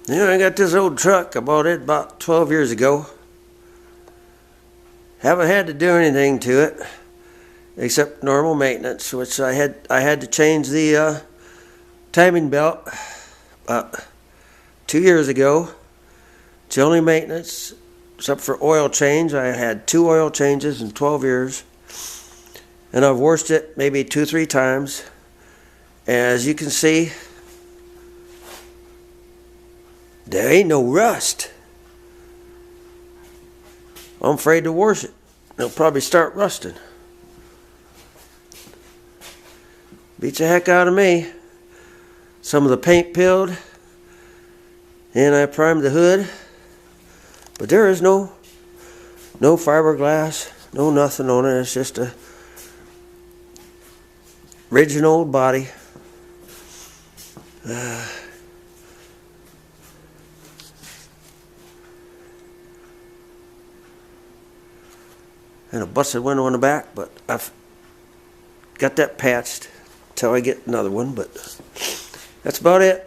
I got this old truck. I bought it about 12 years ago. Haven't had to do anything to it except normal maintenance, which I had to change the timing belt about 2 years ago. It's the only maintenance except for oil change. I had 2 oil changes in 12 years, and I've washed it maybe 2-3 times. As you can see, there ain't no rust. I'm afraid to wash it. It'll probably start rusting. Beats the heck out of me. Some of the paint peeled, and I primed the hood, but there is no fiberglass, no nothing on it. It's just a original old body. And a busted window in the back, but I've got that patched till I get another one. But that's about it.